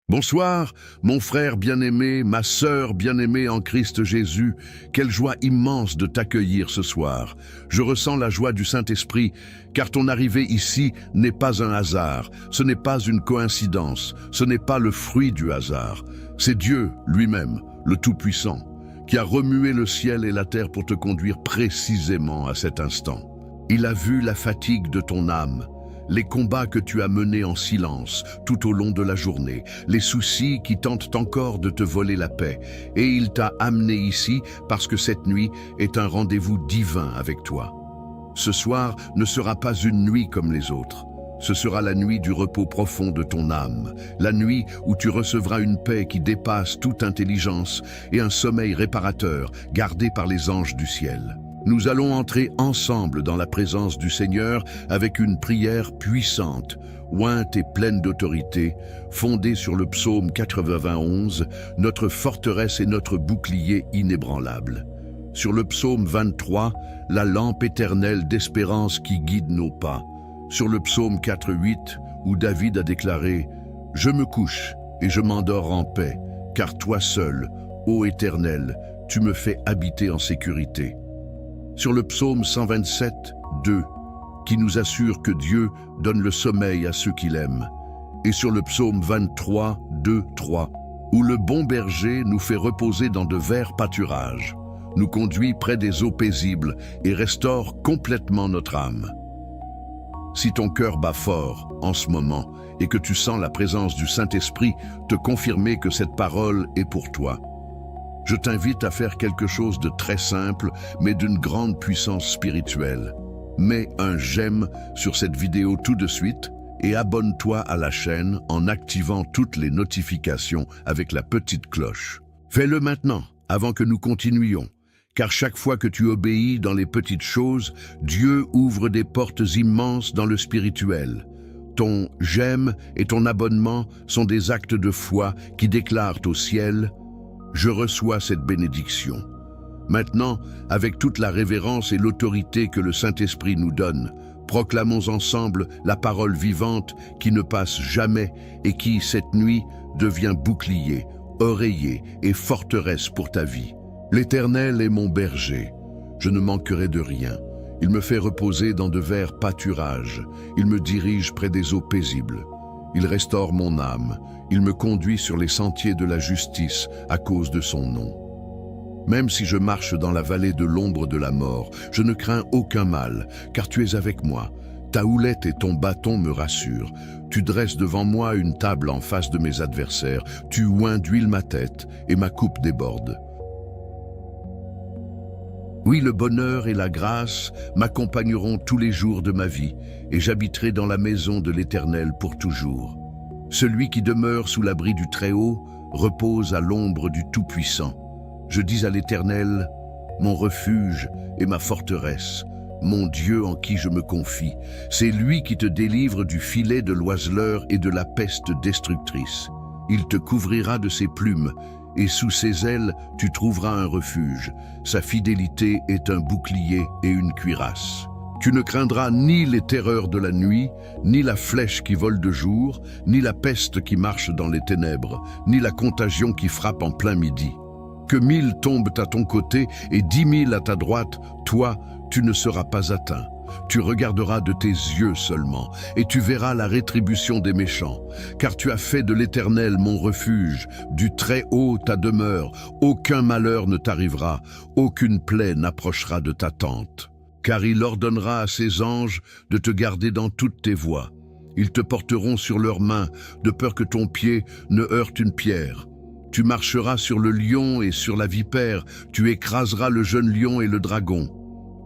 Bonsoir, mon frère bien-aimé, ma sœur bien-aimée en Christ Jésus, quelle joie immense de t'accueillir ce soir. Je ressens la joie du Saint-Esprit, car ton arrivée ici n'est pas un hasard, ce n'est pas une coïncidence, ce n'est pas le fruit du hasard. C'est Dieu lui-même, le Tout-Puissant, qui a remué le ciel et la terre pour te conduire précisément à cet instant. Il a vu la fatigue de ton âme, les combats que tu as menés en silence tout au long de la journée, les soucis qui tentent encore de te voler la paix, et il t'a amené ici parce que cette nuit est un rendez-vous divin avec toi. Ce soir ne sera pas une nuit comme les autres. Ce sera la nuit du repos profond de ton âme, la nuit où tu recevras une paix qui dépasse toute intelligence et un sommeil réparateur gardé par les anges du ciel. Nous allons entrer ensemble dans la présence du Seigneur avec une prière puissante, ointe et pleine d'autorité, fondée sur le psaume 91, notre forteresse et notre bouclier inébranlable. Sur le psaume 23, la lampe éternelle d'espérance qui guide nos pas. Sur le psaume 4.8, où David a déclaré « Je me couche et je m'endors en paix, car toi seul, ô Éternel, tu me fais habiter en sécurité. » Sur le psaume 127, 2, qui nous assure que Dieu donne le sommeil à ceux qu'il aime. Et sur le psaume 23, 2, 3, où le bon berger nous fait reposer dans de verts pâturages, nous conduit près des eaux paisibles et restaure complètement notre âme. Si ton cœur bat fort en ce moment et que tu sens la présence du Saint-Esprit te confirmer que cette parole est pour toi, je t'invite à faire quelque chose de très simple, mais d'une grande puissance spirituelle. Mets un j'aime sur cette vidéo tout de suite et abonne-toi à la chaîne en activant toutes les notifications avec la petite cloche. Fais-le maintenant, avant que nous continuions, car chaque fois que tu obéis dans les petites choses, Dieu ouvre des portes immenses dans le spirituel. Ton j'aime et ton abonnement sont des actes de foi qui déclarent au ciel « Je reçois cette bénédiction. » Maintenant, avec toute la révérence et l'autorité que le Saint-Esprit nous donne, proclamons ensemble la parole vivante qui ne passe jamais et qui, cette nuit, devient bouclier, oreiller et forteresse pour ta vie. L'Éternel est mon berger. Je ne manquerai de rien. Il me fait reposer dans de verts pâturages. Il me dirige près des eaux paisibles. Il restaure mon âme. Il me conduit sur les sentiers de la justice à cause de son nom. Même si je marche dans la vallée de l'ombre de la mort, je ne crains aucun mal, car tu es avec moi. Ta houlette et ton bâton me rassurent. Tu dresses devant moi une table en face de mes adversaires. Tu oins d'huile ma tête et ma coupe déborde. Oui, le bonheur et la grâce m'accompagneront tous les jours de ma vie, et j'habiterai dans la maison de l'Éternel pour toujours. Celui qui demeure sous l'abri du Très-Haut repose à l'ombre du Tout-Puissant. Je dis à l'Éternel, mon refuge et ma forteresse, mon Dieu en qui je me confie. C'est lui qui te délivre du filet de l'oiseleur et de la peste destructrice. Il te couvrira de ses plumes, et sous ses ailes, tu trouveras un refuge. Sa fidélité est un bouclier et une cuirasse. Tu ne craindras ni les terreurs de la nuit, ni la flèche qui vole de jour, ni la peste qui marche dans les ténèbres, ni la contagion qui frappe en plein midi. Que 1000 tombent à ton côté et 10 000 à ta droite, toi, tu ne seras pas atteint. Tu regarderas de tes yeux seulement, et tu verras la rétribution des méchants. Car tu as fait de l'Éternel mon refuge, du Très-Haut ta demeure. Aucun malheur ne t'arrivera, aucune plaie n'approchera de ta tente. Car il ordonnera à ses anges de te garder dans toutes tes voies. Ils te porteront sur leurs mains, de peur que ton pied ne heurte une pierre. Tu marcheras sur le lion et sur la vipère, tu écraseras le jeune lion et le dragon.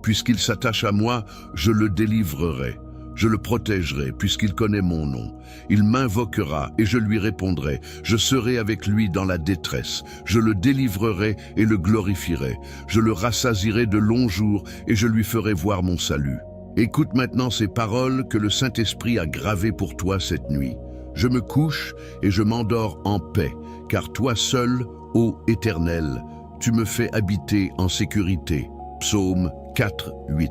Puisqu'il s'attache à moi, je le délivrerai. Je le protégerai, puisqu'il connaît mon nom. Il m'invoquera et je lui répondrai. Je serai avec lui dans la détresse. Je le délivrerai et le glorifierai. Je le rassasierai de longs jours et je lui ferai voir mon salut. Écoute maintenant ces paroles que le Saint-Esprit a gravées pour toi cette nuit. Je me couche et je m'endors en paix, car toi seul, ô Éternel, tu me fais habiter en sécurité. Psaume 4, 8.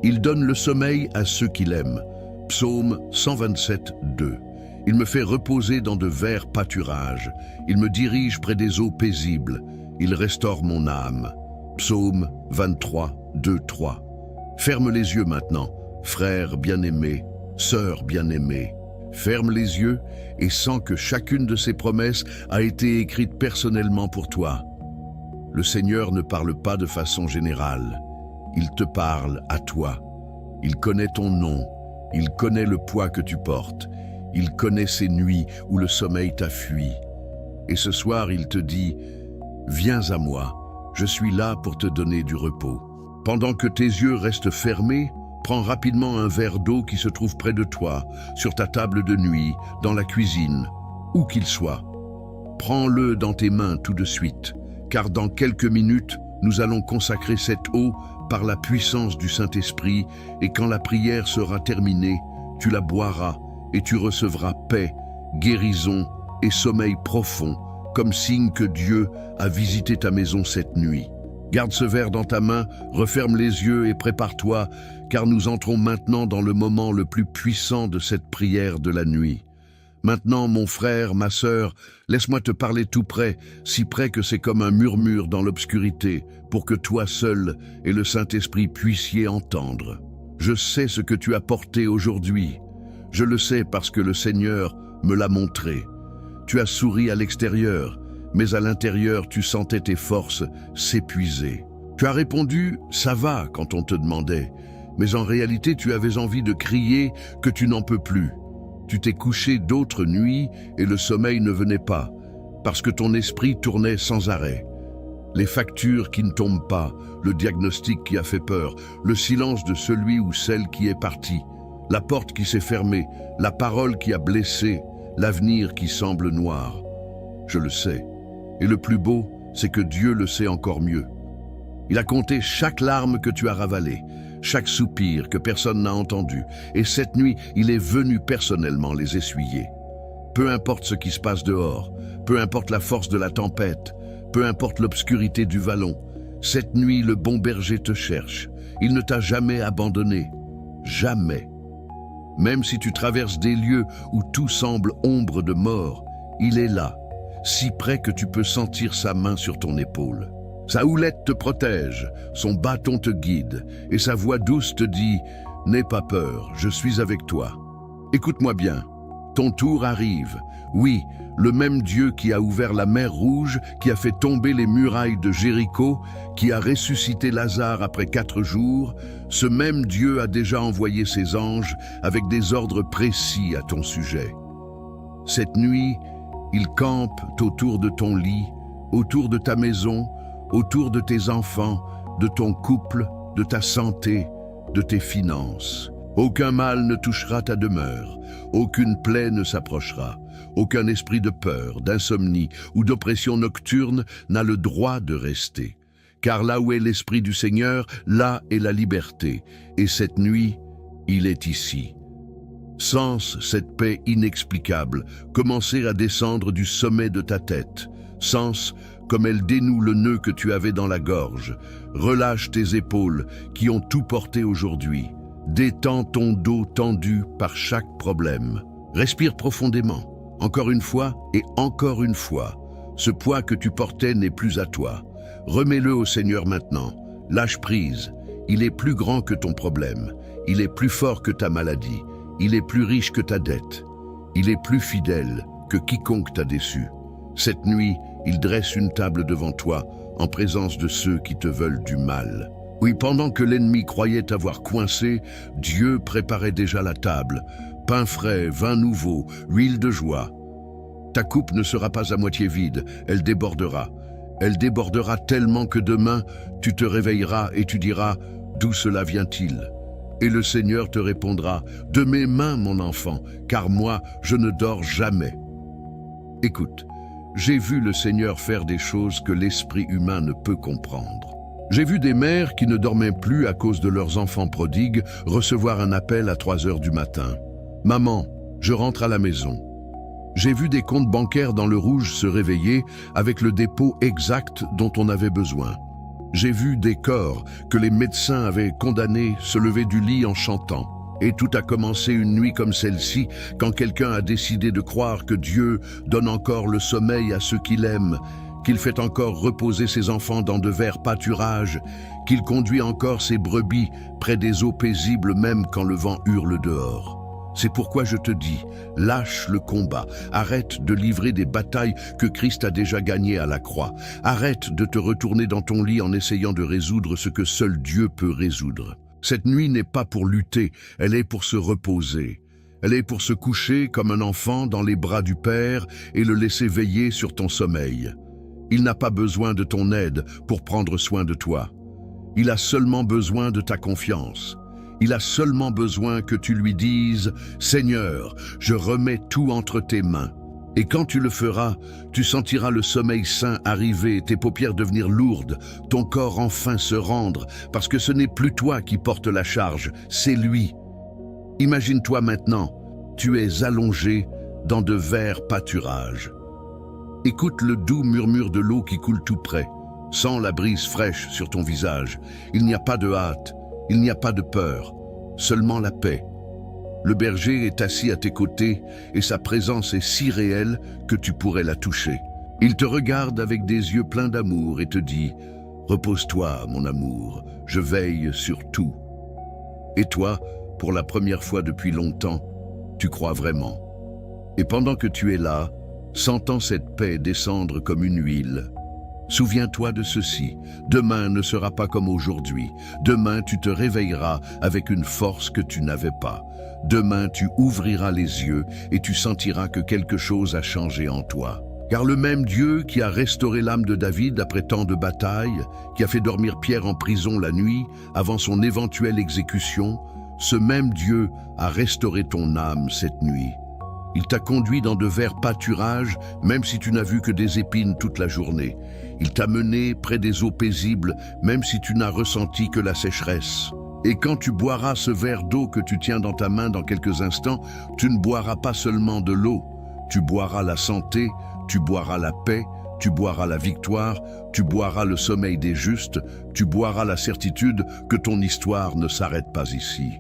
Il donne le sommeil à ceux qu'il aime. Psaume 127, 2. Il me fait reposer dans de verts pâturages. Il me dirige près des eaux paisibles. Il restaure mon âme. Psaume 23, 2, 3. Ferme les yeux maintenant, frère bien-aimé, sœur bien-aimée. Ferme les yeux et sens que chacune de ces promesses a été écrite personnellement pour toi. Le Seigneur ne parle pas de façon générale. Il te parle à toi. Il connaît ton nom. Il connaît le poids que tu portes. Il connaît ces nuits où le sommeil t'a fui. Et ce soir, il te dit « Viens à moi, je suis là pour te donner du repos. » Pendant que tes yeux restent fermés, prends rapidement un verre d'eau qui se trouve près de toi, sur ta table de nuit, dans la cuisine, où qu'il soit. Prends-le dans tes mains tout de suite, car dans quelques minutes, nous allons consacrer cette eau par la puissance du Saint-Esprit, et quand la prière sera terminée, tu la boiras et tu recevras paix, guérison et sommeil profond, comme signe que Dieu a visité ta maison cette nuit. Garde ce verre dans ta main, referme les yeux et prépare-toi, car nous entrons maintenant dans le moment le plus puissant de cette prière de la nuit. Maintenant, mon frère, ma sœur, laisse-moi te parler tout près, si près que c'est comme un murmure dans l'obscurité, pour que toi seul et le Saint-Esprit puissiez entendre. Je sais ce que tu as porté aujourd'hui. Je le sais parce que le Seigneur me l'a montré. Tu as souri à l'extérieur, mais à l'intérieur, tu sentais tes forces s'épuiser. Tu as répondu « ça va » quand on te demandait, mais en réalité, tu avais envie de crier que tu n'en peux plus. Tu t'es couché d'autres nuits et le sommeil ne venait pas, parce que ton esprit tournait sans arrêt. Les factures qui ne tombent pas, le diagnostic qui a fait peur, le silence de celui ou celle qui est parti, la porte qui s'est fermée, la parole qui a blessé, l'avenir qui semble noir. Je le sais. Et le plus beau, c'est que Dieu le sait encore mieux. Il a compté chaque larme que tu as ravalée, chaque soupir que personne n'a entendu, et cette nuit, il est venu personnellement les essuyer. Peu importe ce qui se passe dehors, peu importe la force de la tempête, peu importe l'obscurité du vallon, cette nuit, le bon berger te cherche. Il ne t'a jamais abandonné. Jamais. Même si tu traverses des lieux où tout semble ombre de mort, il est là, si près que tu peux sentir sa main sur ton épaule. Sa houlette te protège, son bâton te guide, et sa voix douce te dit « N'aie pas peur, je suis avec toi. » Écoute-moi bien, ton tour arrive. Oui, le même Dieu qui a ouvert la mer Rouge, qui a fait tomber les murailles de Jéricho, qui a ressuscité Lazare après 4 jours, ce même Dieu a déjà envoyé ses anges avec des ordres précis à ton sujet. Cette nuit, ils campent autour de ton lit, autour de ta maison, autour de tes enfants, de ton couple, de ta santé, de tes finances. Aucun mal ne touchera ta demeure, aucune plaie ne s'approchera, aucun esprit de peur, d'insomnie ou d'oppression nocturne n'a le droit de rester. Car là où est l'Esprit du Seigneur, là est la liberté, et cette nuit, il est ici. Sens cette paix inexplicable commencer à descendre du sommet de ta tête. Sens comme elle dénoue le nœud que tu avais dans la gorge. Relâche tes épaules qui ont tout porté aujourd'hui. Détends ton dos tendu par chaque problème. Respire profondément, encore une fois et encore une fois. Ce poids que tu portais n'est plus à toi. Remets-le au Seigneur maintenant. Lâche prise. Il est plus grand que ton problème. Il est plus fort que ta maladie. Il est plus riche que ta dette. Il est plus fidèle que quiconque t'a déçu. Cette nuit, il dresse une table devant toi, en présence de ceux qui te veulent du mal. Oui, pendant que l'ennemi croyait t'avoir coincé, Dieu préparait déjà la table. Pain frais, vin nouveau, huile de joie. Ta coupe ne sera pas à moitié vide, elle débordera. Elle débordera tellement que demain, tu te réveilleras et tu diras « D'où cela vient-il » Et le Seigneur te répondra « De mes mains, mon enfant, car moi, je ne dors jamais. » Écoute, j'ai vu le Seigneur faire des choses que l'esprit humain ne peut comprendre. J'ai vu des mères qui ne dormaient plus à cause de leurs enfants prodigues recevoir un appel à 3 heures du matin. « Maman, je rentre à la maison. » J'ai vu des comptes bancaires dans le rouge se réveiller avec le dépôt exact dont on avait besoin. J'ai vu des corps que les médecins avaient condamnés se lever du lit en chantant. Et tout a commencé une nuit comme celle-ci, quand quelqu'un a décidé de croire que Dieu donne encore le sommeil à ceux qu'il aime, qu'il fait encore reposer ses enfants dans de verts pâturages, qu'il conduit encore ses brebis près des eaux paisibles même quand le vent hurle dehors. C'est pourquoi je te dis, lâche le combat, arrête de livrer des batailles que Christ a déjà gagnées à la croix, arrête de te retourner dans ton lit en essayant de résoudre ce que seul Dieu peut résoudre. Cette nuit n'est pas pour lutter, elle est pour se reposer. Elle est pour se coucher comme un enfant dans les bras du Père et le laisser veiller sur ton sommeil. Il n'a pas besoin de ton aide pour prendre soin de toi. Il a seulement besoin de ta confiance. Il a seulement besoin que tu lui dises « Seigneur, je remets tout entre tes mains ». Et quand tu le feras, tu sentiras le sommeil sain arriver, tes paupières devenir lourdes, ton corps enfin se rendre, parce que ce n'est plus toi qui portes la charge, c'est lui. Imagine-toi maintenant, tu es allongé dans de verts pâturages. Écoute le doux murmure de l'eau qui coule tout près. Sens la brise fraîche sur ton visage. Il n'y a pas de hâte, il n'y a pas de peur, seulement la paix. Le berger est assis à tes côtés et sa présence est si réelle que tu pourrais la toucher. Il te regarde avec des yeux pleins d'amour et te dit « Repose-toi, mon amour, je veille sur tout. » Et toi, pour la première fois depuis longtemps, tu crois vraiment. Et pendant que tu es là, sentant cette paix descendre comme une huile, souviens-toi de ceci, demain ne sera pas comme aujourd'hui. Demain, tu te réveilleras avec une force que tu n'avais pas. Demain, tu ouvriras les yeux et tu sentiras que quelque chose a changé en toi. Car le même Dieu qui a restauré l'âme de David après tant de batailles, qui a fait dormir Pierre en prison la nuit avant son éventuelle exécution, ce même Dieu a restauré ton âme cette nuit. Il t'a conduit dans de verts pâturages, même si tu n'as vu que des épines toute la journée. Il t'a mené près des eaux paisibles, même si tu n'as ressenti que la sécheresse. Et quand tu boiras ce verre d'eau que tu tiens dans ta main dans quelques instants, tu ne boiras pas seulement de l'eau. Tu boiras la santé, tu boiras la paix, tu boiras la victoire, tu boiras le sommeil des justes, tu boiras la certitude que ton histoire ne s'arrête pas ici.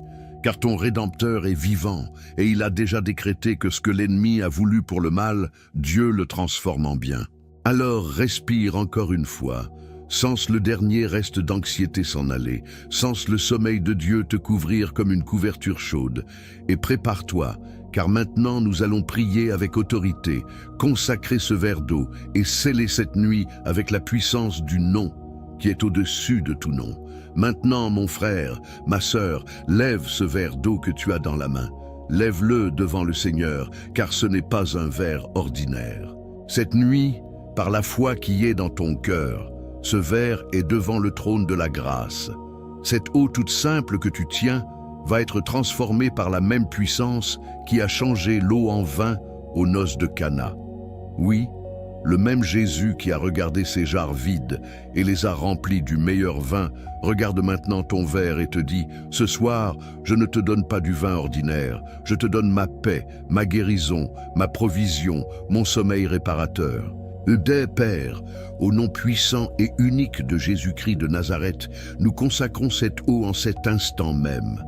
Car ton Rédempteur est vivant et il a déjà décrété que ce que l'ennemi a voulu pour le mal, Dieu le transforme en bien. Alors respire encore une fois. Sens le dernier reste d'anxiété s'en aller, sens le sommeil de Dieu te couvrir comme une couverture chaude, et prépare-toi, car maintenant nous allons prier avec autorité, consacrer ce verre d'eau et sceller cette nuit avec la puissance du nom qui est au-dessus de tout nom. Maintenant, mon frère, ma sœur, lève ce verre d'eau que tu as dans la main. Lève-le devant le Seigneur, car ce n'est pas un verre ordinaire. Cette nuit, par la foi qui est dans ton cœur, ce verre est devant le trône de la grâce. Cette eau toute simple que tu tiens va être transformée par la même puissance qui a changé l'eau en vin aux noces de Cana. Oui, le même Jésus qui a regardé ces jarres vides et les a remplis du meilleur vin, regarde maintenant ton verre et te dit « Ce soir, je ne te donne pas du vin ordinaire, je te donne ma paix, ma guérison, ma provision, mon sommeil réparateur. » Père, au nom puissant et unique de Jésus-Christ de Nazareth, nous consacrons cette eau en cet instant même.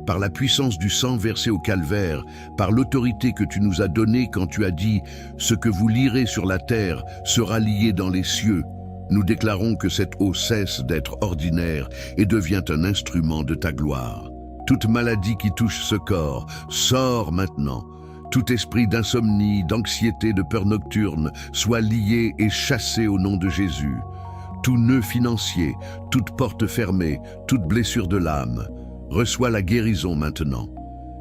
Par la puissance du sang versé au calvaire, par l'autorité que tu nous as donnée quand tu as dit « Ce que vous lirez sur la terre sera lié dans les cieux », nous déclarons que cette eau cesse d'être ordinaire et devient un instrument de ta gloire. Toute maladie qui touche ce corps, sort maintenant. Tout esprit d'insomnie, d'anxiété, de peur nocturne soit lié et chassé au nom de Jésus. Tout nœud financier, toute porte fermée, toute blessure de l'âme, reçois la guérison maintenant.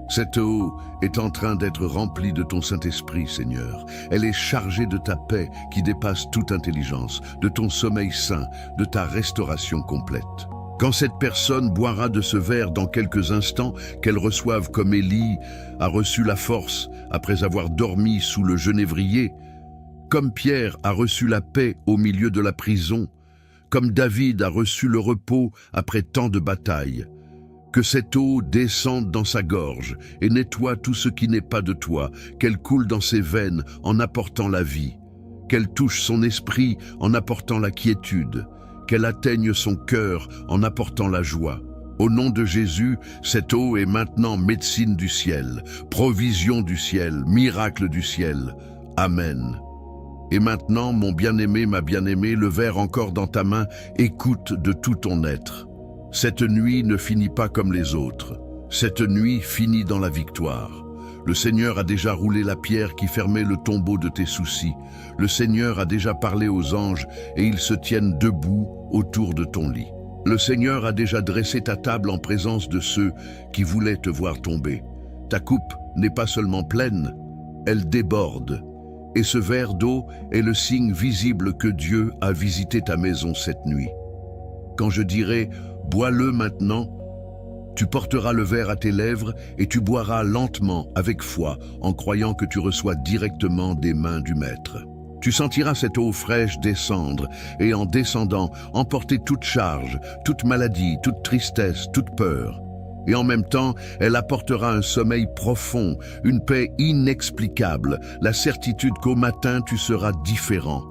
Cette eau est en train d'être remplie de ton Saint-Esprit, Seigneur. Elle est chargée de ta paix qui dépasse toute intelligence, de ton sommeil sain, de ta restauration complète. Quand cette personne boira de ce verre dans quelques instants, qu'elle reçoive comme Élie a reçu la force après avoir dormi sous le genévrier, comme Pierre a reçu la paix au milieu de la prison, comme David a reçu le repos après tant de batailles, que cette eau descende dans sa gorge et nettoie tout ce qui n'est pas de toi, qu'elle coule dans ses veines en apportant la vie, qu'elle touche son esprit en apportant la quiétude, qu'elle atteigne son cœur en apportant la joie. Au nom de Jésus, cette eau est maintenant médecine du ciel, provision du ciel, miracle du ciel. Amen. Et maintenant, mon bien-aimé, ma bien-aimée, le verre encore dans ta main, écoute de tout ton être. Cette nuit ne finit pas comme les autres. Cette nuit finit dans la victoire. Le Seigneur a déjà roulé la pierre qui fermait le tombeau de tes soucis. Le Seigneur a déjà parlé aux anges et ils se tiennent debout autour de ton lit. Le Seigneur a déjà dressé ta table en présence de ceux qui voulaient te voir tomber. Ta coupe n'est pas seulement pleine, elle déborde. Et ce verre d'eau est le signe visible que Dieu a visité ta maison cette nuit. Quand je dirai « bois-le maintenant », tu porteras le verre à tes lèvres et tu boiras lentement, avec foi, en croyant que tu reçois directement des mains du Maître. Tu sentiras cette eau fraîche descendre et en descendant, emporter toute charge, toute maladie, toute tristesse, toute peur. Et en même temps, elle apportera un sommeil profond, une paix inexplicable, la certitude qu'au matin tu seras différent.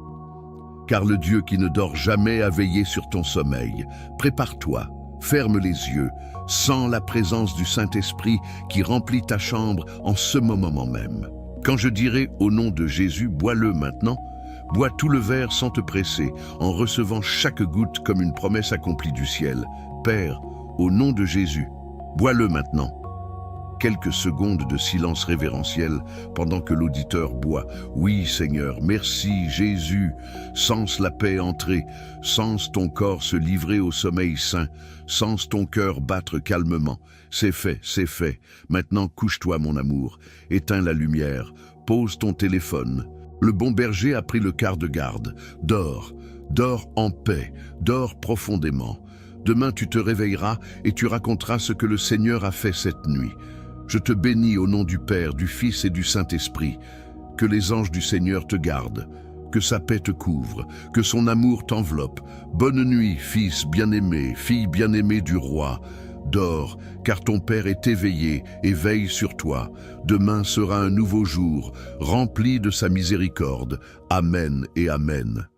Car le Dieu qui ne dort jamais a veillé sur ton sommeil. Prépare-toi, ferme les yeux, sens la présence du Saint-Esprit qui remplit ta chambre en ce moment même. Quand je dirai au nom de Jésus, bois-le maintenant, bois tout le verre sans te presser, en recevant chaque goutte comme une promesse accomplie du ciel. Père, au nom de Jésus, bois-le maintenant. Quelques secondes de silence révérentiel pendant que l'auditeur boit. Oui, Seigneur, merci, Jésus. Sens la paix entrer, sens ton corps se livrer au sommeil sain, sens ton cœur battre calmement. C'est fait, c'est fait. Maintenant, couche-toi, mon amour. Éteins la lumière, pose ton téléphone. Le bon berger a pris le quart de garde. Dors, dors en paix, dors profondément. Demain, tu te réveilleras et tu raconteras ce que le Seigneur a fait cette nuit. Je te bénis au nom du Père, du Fils et du Saint-Esprit. Que les anges du Seigneur te gardent, que sa paix te couvre, que son amour t'enveloppe. Bonne nuit, fils bien-aimé, fille bien-aimée du roi. Dors, car ton Père est éveillé et veille sur toi. Demain sera un nouveau jour, rempli de sa miséricorde. Amen et Amen.